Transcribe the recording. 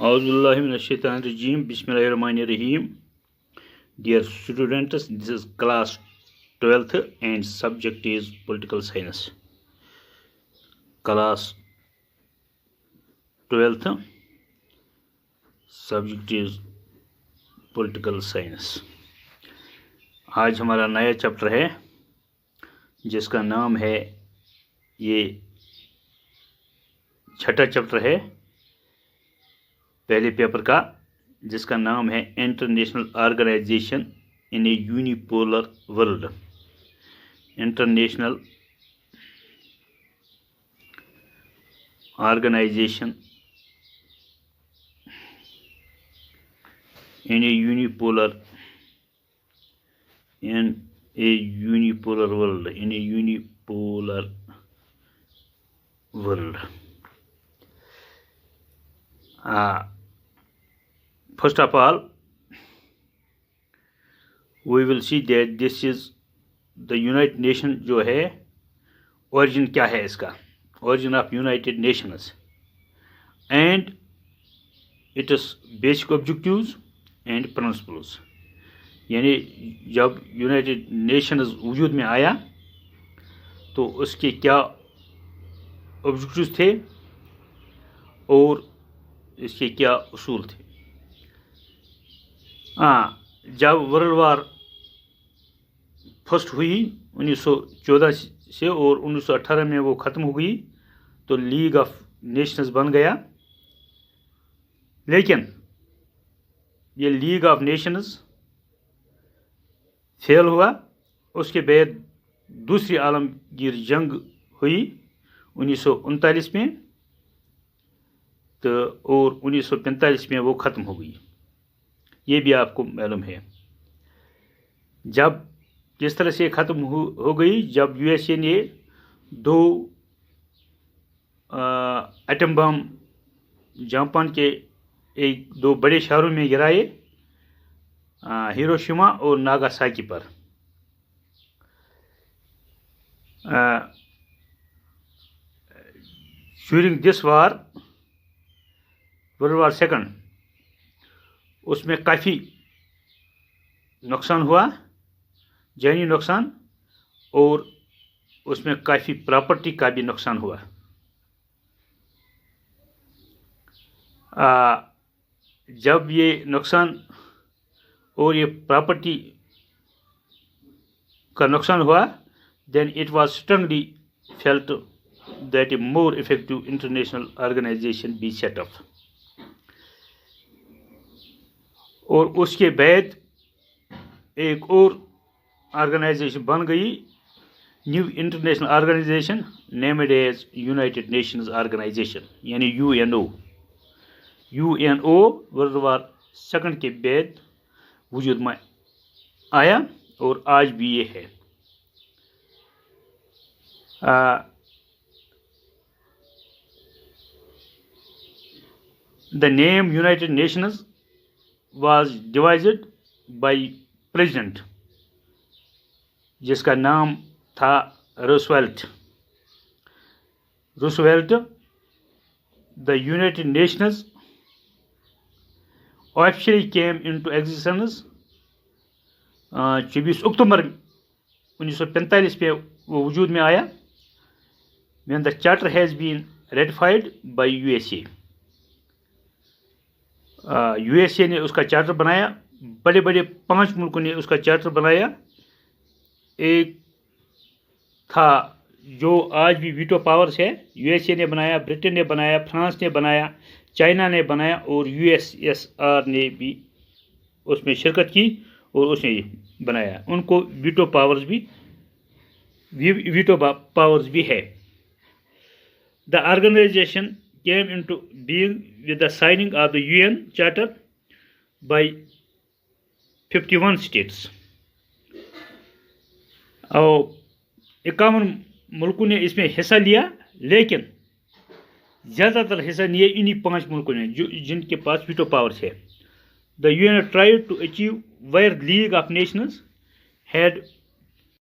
Auzubillahi minash-shaytanir-rajim. Bismillahir-rahmanir-rahim. Dear students, this is class 12th and subject is political science. Class 12th, subject is political science. आज हमारा नया chapter है जिसका नाम है, ये छठा चैप्टर है पहले पेपर का, जिसका नाम है international organization in a unipolar world. International organization in a unipolar world. First of all, we will see that this is the United Nations जो है, origin क्या है इसका, origin of United Nations and its basic objectives and principles. यानी जब United Nations वजूद में आया तो उसके क्या objectives थे और इसके क्या उसूल थे. जब वर्ल्ड वार फर्स्ट हुई 1914 से और 1918 में वो ख़त्म हो गई तो लीग ऑफ नेशंस बन गया. लेकिन ये लीग ऑफ नेशंस फेल हुआ. उसके बाद दूसरी आलमगीर जंग हुई 1939 में तो और 1945 में वो ख़त्म हो गई. ये भी आपको मालूम है. जब किस तरह से ख़त्म हो गई, जब यूएसए ने 2 एटम बम जापान के 2 बड़े शहरों में गिराए, हिरोशिमा और नागासाकी पर. During this war, world war second, उसमें काफ़ी नुकसान हुआ, जानी नुकसान, और उसमें काफ़ी प्रॉपर्टी का भी नुकसान हुआ. जब ये नुकसान और ये प्रॉपर्टी का नुकसान हुआ, then it was strongly felt that a more effective international organization be set up. और उसके बाद एक और ऑर्गेनाइजेशन बन गई, new international organization named as United Nations organization, यानी यूएनओ. वर्ल्ड वार सेकंड के बाद वजूद में आया और आज भी ये है. The name United Nations was devised by president जिसका नाम था Roosevelt. The United Nations officially came into existence 24 अक्टूबर 1945 पे वो वजूद में आया. when the charter has been ratified by USA. USA ने उसका चार्टर बनाया, बड़े बड़े 5 मुल्कों ने उसका चार्टर बनाया. एक था जो आज भी वीटो पावर्स है, यूएसए ने बनाया, ब्रिटेन ने बनाया, फ्रांस ने बनाया, चाइना ने बनाया और यूएसएसआर ने भी उसमें शिरकत की और उसने बनाया. उनको वीटो पावर्स भी है. The organization came into being with the signing of the UN Charter by 51 states. और 51 मुल्कों ने इसमें हिस्सा लिया, लेकिन ज़्यादातर हिस्सा लिए इन्हीं 5 मुल्कों ने जिनके पास वीटो पावर्स है. The UN tried to achieve where League of Nations had